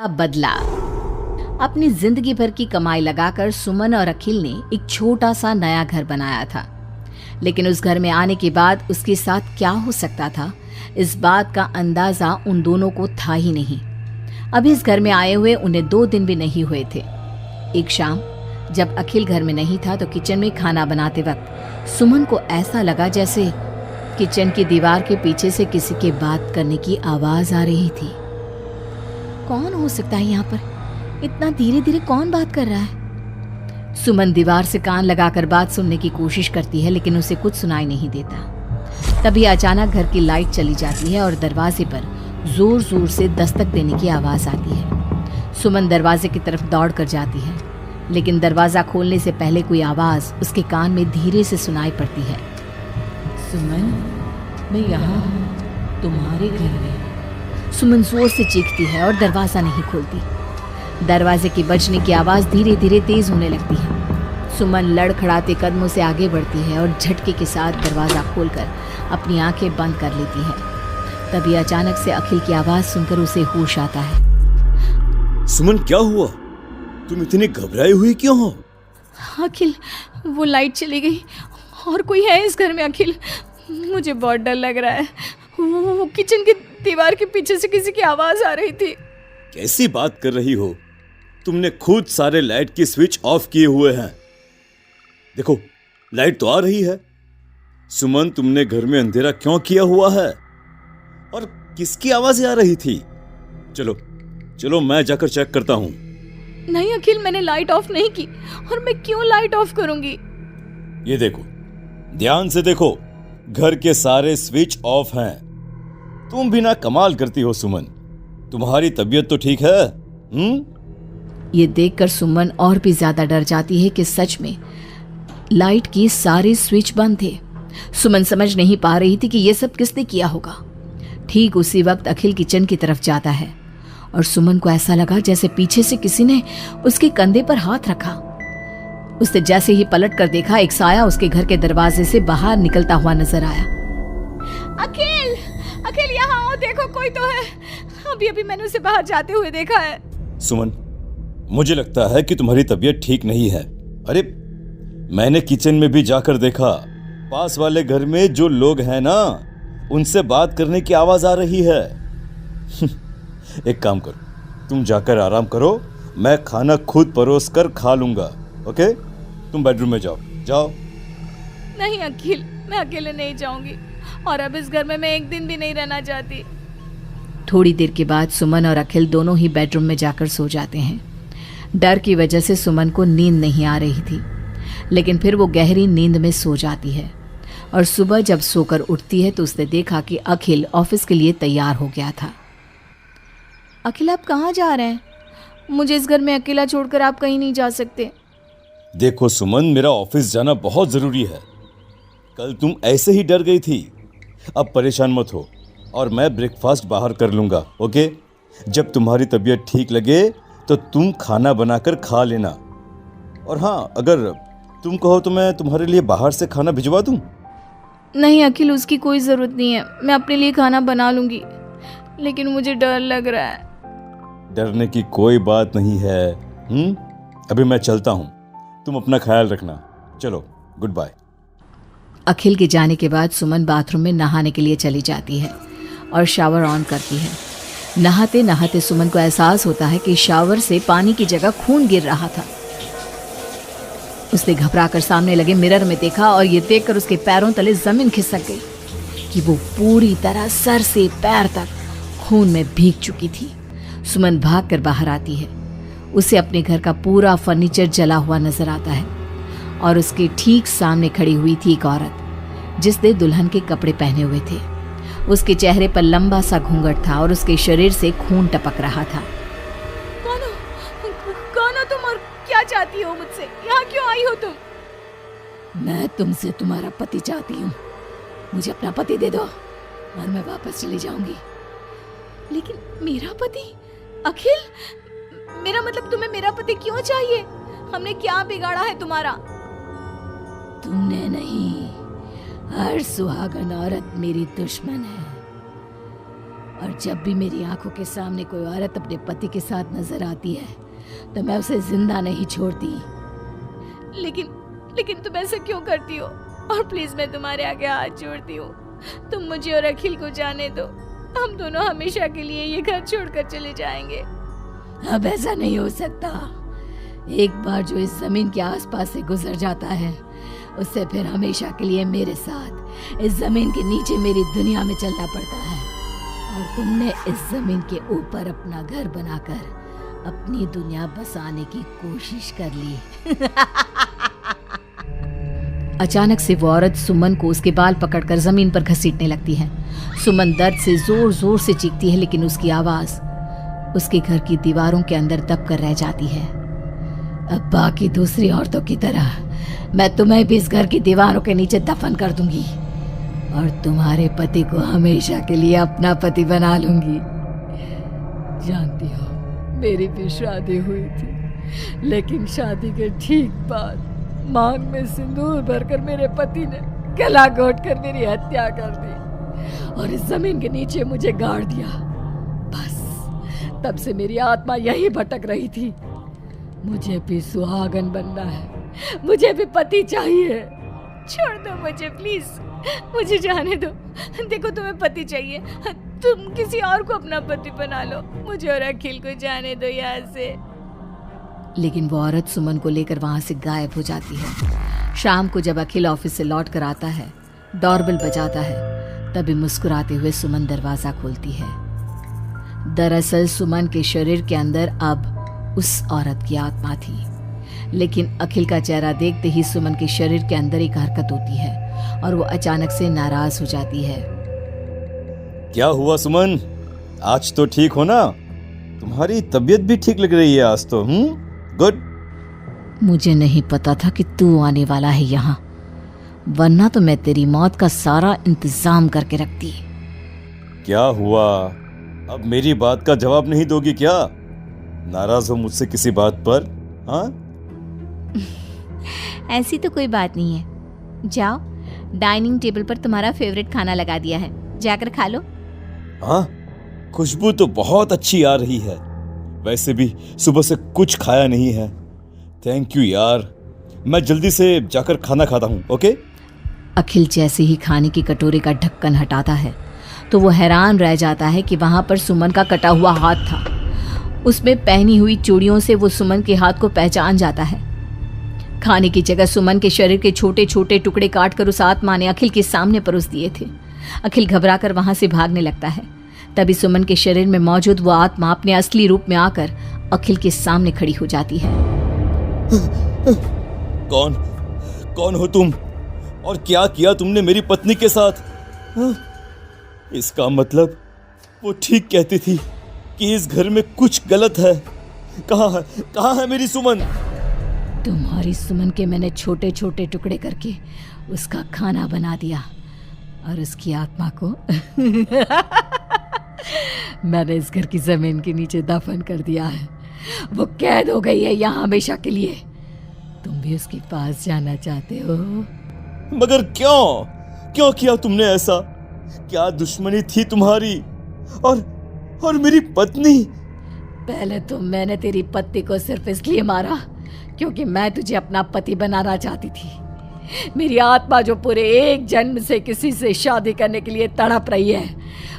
का बदला। अपनी जिंदगी भर की कमाई लगाकर सुमन और अखिल ने एक छोटा सा नया घर बनाया था, लेकिन उस घर में आने के बाद उसके साथ क्या हो सकता था, इस बात का अंदाजा उन दोनों को था ही नहीं। अभी इस घर में आए हुए उन्हें 2 दिन भी नहीं हुए थे। एक शाम जब अखिल घर में नहीं था तो किचन में खाना बनाते वक्त सुमन को ऐसा लगा जैसे किचन की दीवार के पीछे से किसी के बात करने की आवाज आ रही थी। कौन हो सकता है यहाँ पर? इतना धीरे धीरे कौन बात कर रहा है? सुमन दीवार से कान लगाकर बात सुनने की कोशिश करती है, लेकिन उसे कुछ सुनाई नहीं देता। तभी अचानक घर की लाइट चली जाती है और दरवाजे पर जोर जोर से दस्तक देने की आवाज आती है। सुमन दरवाजे की तरफ दौड़ कर जाती है, लेकिन दरवाजा खोलने से पहले कोई आवाज उसके कान में धीरे से सुनाई पड़ती है। सुमन, मैं यहाँ हूँ, तुम्हारे घर में। सुमन जोर से चीखती है और दरवाजा नहीं खोलती। दरवाजे की बजने की आवाज धीरे धीरे तेज होने लगती है। सुमन लड़खड़ाते कदमों से आगे बढ़ती है और झटके के साथ दरवाजा खोलकर अपनी आंखें बंद कर लेती है। तभी अचानक से अखिल की आवाज सुनकर उसे होश आता है। सुमन, क्या हुआ? तुम इतनी घबराई हुई क्यों हो? अखिल, वो लाइट चली गई और कोई है इस घर में। अखिल, मुझे बहुत डर लग रहा है। वो किचन की दीवार के पीछे से किसी की आवाज आ रही थी। कैसी बात कर रही हो? तुमने खुद सारे लाइट की स्विच ऑफ किए हुए हैं। देखो, लाइट तो आ रही है। सुमन, तुमने घर में अंधेरा क्यों किया हुआ है? और किसकी आवाजें आ रही थी? चलो चलो, मैं जाकर चेक करता हूँ। नहीं अखिल, मैंने लाइट ऑफ नहीं की। और मैं क्यों लाइट ऑफ करूंगी? ये देखो, ध्यान से देखो, घर के सारे स्विच ऑफ हैं। तुम भी ना कमाल करती हो सुमन। तुम्हारी तबीयत तो ठीक है? ये देखकर सुमन और भी ज्यादा डर जाती है कि सच में लाइट की सारे स्विच बंद थे। सुमन समझ नहीं पा रही थी कि ये सब किसने किया होगा। ठीक उसी वक्त अखिल किचन की तरफ जाता है और सुमन को ऐसा लगा जैसे पीछे से किसी ने उसके कंधे पर हाथ रखा। उसने जैसे ही पलट कर देखा, एक साया उसके घर के दरवाजे से बाहर निकलता हुआ नजर आया। अखिल, अखिल यहाँ आओ, देखो कोई तो है। अभी अभी मैंने उसे बाहर जाते हुए देखा है। सुमन, मुझे लगता है कि तुम्हारी तबीयत ठीक नहीं है। अरे, मैंने किचन में भी जाकर देखा। पास वाले घर में जो लोग हैं ना, उनसे बात करने की आवाज आ रही है। एक काम करो, तुम जाकर आराम करो, मैं खाना खुद परोस कर खा लूंगा। ओके? तुम बेडरूम में जाओ। जाओ। नहीं अखिल, मैं अकेले नहीं जाऊंगी और अब इस घर में मैं एक दिन भी नहीं रहना चाहती। थोड़ी देर के बाद सुमन और अखिल दोनों ही बेडरूम में जाकर सो जाते हैं। डर की वजह से सुमन को नींद नहीं आ रही थी, लेकिन फिर वो गहरी नींद में सो जाती है और सुबह जब सोकर उठती है तो उसने देखा कि अखिल ऑफिस के लिए तैयार हो गया था। अखिल, आप कहाँ जा रहे हैं? मुझे इस घर में अकेला छोड़कर आप कहीं नहीं जा सकते। देखो सुमन, मेरा ऑफिस जाना बहुत जरूरी है। कल तुम ऐसे ही डर गई थी। अब परेशान मत हो और मैं ब्रेकफास्ट बाहर कर लूंगा। ओके? जब तुम्हारी तबीयत ठीक लगे तो तुम खाना बनाकर खा लेना। और हाँ, अगर तुम कहो तो मैं तुम्हारे लिए बाहर से खाना भिजवा दूं। नहीं अखिल, उसकी कोई ज़रूरत नहीं है। मैं अपने लिए खाना बना लूंगी, लेकिन मुझे डर लग रहा है। डरने की कोई बात नहीं है। अभी मैं चलता हूँ, तुम अपना ख्याल रखना। चलो, गुड बाय। अखिल के जाने के बाद सुमन बाथरूम में नहाने के लिए चली जाती है और शावर ऑन करती है। नहाते नहाते सुमन को एहसास होता है कि शावर से पानी की जगह खून गिर रहा था। उसने घबराकर सामने लगे मिरर में देखा और ये देखकर उसके पैरों तले जमीन खिसक गई कि वो पूरी तरह सर से पैर तक खून में भीग चुकी थी। सुमन भागकर बाहर आती है। उसे अपने घर का पूरा फर्नीचर जला हुआ नजर आता है और उसके ठीक सामने खड़ी हुई थी एक औरत जिसने दुल्हन के कपड़े पहने हुए थे। उसके चेहरे पर लंबा सा घूंघट था और उसके शरीर से खून टपक रहा था। कौन हो तुम और क्या चाहती हो मुझसे? यहाँ क्यों आई हो तुम? मैं तुमसे तुम्हारा पति चाहती हूँ। मुझे अपना पति दे दो और मैं वापस चली जाऊंगी। लेकिन मेरा पति? अखिल, मेरा मतलब तुम्हें मेरा पति क्यों चाहिए? हमने क्या बिगाड़ा है तुम्हारा? तुमने नहीं, हर सुहागन औरत मेरी दुश्मन है और जब भी मेरी आंखों के सामने कोई औरत अपने पति के साथ नजर आती है तो मैं उसे जिंदा नहीं छोड़ती। लेकिन तुम ऐसा क्यों करती हो? और प्लीज मैं तुम्हारे आगे हाथ जोड़ती हूँ, तुम मुझे और अखिल को जाने दो। हम दोनों हमेशा के लिए ये घर छोड़कर चले जाएंगे। अब ऐसा नहीं हो सकता। एक बार जो इस जमीन के आसपास से गुजर जाता है उससे फिर हमेशा के लिए मेरे साथ इस जमीन के नीचे मेरी दुनिया में चलना पड़ता है। और तुमने इस जमीन के ऊपर अपना घर बनाकर अपनी दुनिया बसाने की कोशिश कर ली। अचानक से वो औरत सुमन को उसके बाल पकड़कर जमीन पर घसीटने लगती है। सुमन दर्द से जोर जोर से चीखती है, लेकिन उसकी आवाज उसके घर की दीवारों के अंदर दब कर रह जाती है। अब बाकी दूसरी औरतों की तरह मैं तुम्हें भी इस घर की दीवारों के नीचे दफन कर दूंगी और तुम्हारे पति को हमेशा के लिए अपना पति बना लूंगी। जानती हो, मेरी भी शादी हुई थी, लेकिन शादी के ठीक बाद मांग में सिंदूर भरकर मेरे पति ने गला घोट कर मेरी हत्या कर दी और इस जमीन के नीचे मुझे गाड़ दिया। बस तब से मेरी आत्मा यही भटक रही थी। मुझे भी सुहागन बनना है, मुझे भी पति चाहिए। छोड़ दो मुझे प्लीज, मुझे जाने दो। देखो तुम्हें पति चाहिए, तुम किसी और को अपना पति बना लो। मुझे और अखिल को जाने दो यहाँ से। लेकिन वो औरत सुमन को लेकर वहां से गायब हो जाती है। शाम को जब अखिल ऑफिस से लौट कर आता है, डोरबेल बजाता है, तभी मुस्कुराते हुए सुमन दरवाजा खोलती है। दरअसल सुमन के शरीर के अंदर अब उस औरत की आत्मा थी। लेकिन अखिल का चेहरा देखते ही सुमन के शरीर के अंदर एक हरकत होती है और वो अचानक से नाराज हो जाती है। क्या हुआ सुमन? आज तो ठीक हो ना? तुम्हारी तबीयत भी ठीक लग रही है आज तो। गुड। मुझे नहीं पता था कि तू आने वाला है यहाँ, वरना तो मैं तेरी मौत का सारा इंतजाम करके रखती। क्या हुआ? अब मेरी बात का जवाब नहीं दोगी क्या? नाराज हो मुझसे किसी बात पर? हाँ? ऐसी तो कोई बात नहीं है। जाओ, डाइनिंग टेबल पर तुम्हारा फेवरेट खाना लगा दिया है, जाकर खा लो। हाँ, खुशबू तो बहुत अच्छी आ रही है। वैसे भी सुबह से कुछ खाया नहीं है। थैंक यू यार, मैं जल्दी से जाकर खाना खाता हूँ। ओके? अखिल जैसे ही खाने की कटोरे का ढक्कन हटाता है तो वो हैरान रह जाता है कि वहां पर सुमन का कटा हुआ हाथ था। उसमें पहनी हुई चूड़ियों से वो सुमन के हाथ को पहचान जाता है। खाने की जगह सुमन के शरीर के छोटे छोटे टुकड़े काटकर उस आत्मा ने अखिल के सामने परोस दिए थे। अखिल घबराकर वहां से भागने लगता है। तभी सुमन के शरीर में मौजूद वो आत्मा अपने असली रूप में आकर अखिल के सामने खड़ी हो जाती है। कौन हो तुम? और क्या किया तुमने मेरी पत्नी के साथ? इसका मतलब वो ठीक कहती थी कि इस घर में कुछ गलत है। कहाँ है मेरी सुमन? तुम्हारी सुमन के मैंने छोटे छोटे टुकड़े करके उसका खाना बना दिया और उसकी आत्मा को मैंने इस घर की जमीन के नीचे दफन कर दिया है। वो कैद हो गई है यहाँ हमेशा के लिए। तुम भी उसके पास जाना चाहते हो? मगर क्यों किया तुमने ऐसा? क्या दुश्मनी थी तुम्हारी और मेरी पत्नी? पहले तो मैंने तेरी पत्नी को सिर्फ इसलिए मारा क्योंकि मैं तुझे अपना पति बनाना चाहती थी। मेरी आत्मा जो पूरे एक जन्म से किसी से शादी करने के लिए तड़प रही है,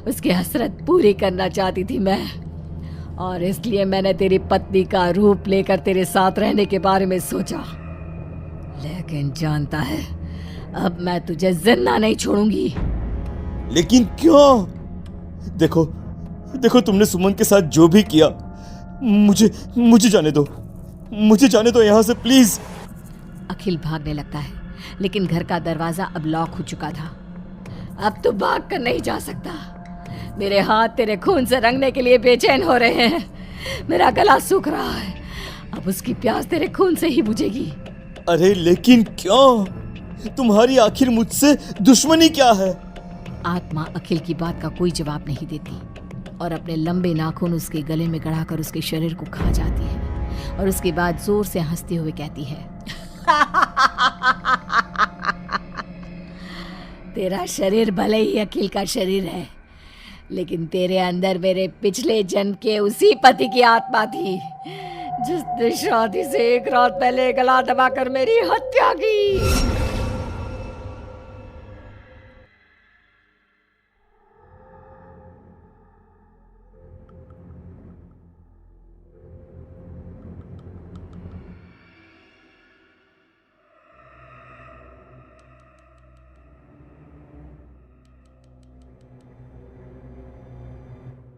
उसकी हसरत पूरी करना चाहती थी मैं। और इसलिए मैंने तेरी पत्नी का रूप लेकर तेरे साथ रहने के बारे में सोचा। लेकिन जानता है, अब मैं तुझे जिंदा नहीं छोड़ूंगी। लेकिन क्यों? देखो तुमने सुमन के साथ जो भी किया, मुझे जाने दो यहाँ से प्लीज। अखिल भागने लगता है, लेकिन घर का दरवाजा अब लॉक हो चुका था। अब तो भाग कर नहीं जा सकता। मेरे हाथ तेरे खून से रंगने के लिए बेचैन हो रहे हैं। मेरा गला सूख रहा है, अब उसकी प्यास तेरे खून से ही बुझेगी। अरे लेकिन क्यों? तुम्हारी आखिर मुझसे दुश्मनी क्या है? आत्मा अखिल की बात का कोई जवाब नहीं देती और अपने लंबे नाखून उसके गले में गड़ाकर उसके शरीर को खा जाती है और उसके बाद जोर से हंसते हुए कहती है, तेरा शरीर भले ही अखिल का शरीर है, लेकिन तेरे अंदर मेरे पिछले जन्म के उसी पति की आत्मा थी जिसने शादी से एक रात पहले गला दबाकर मेरी हत्या की।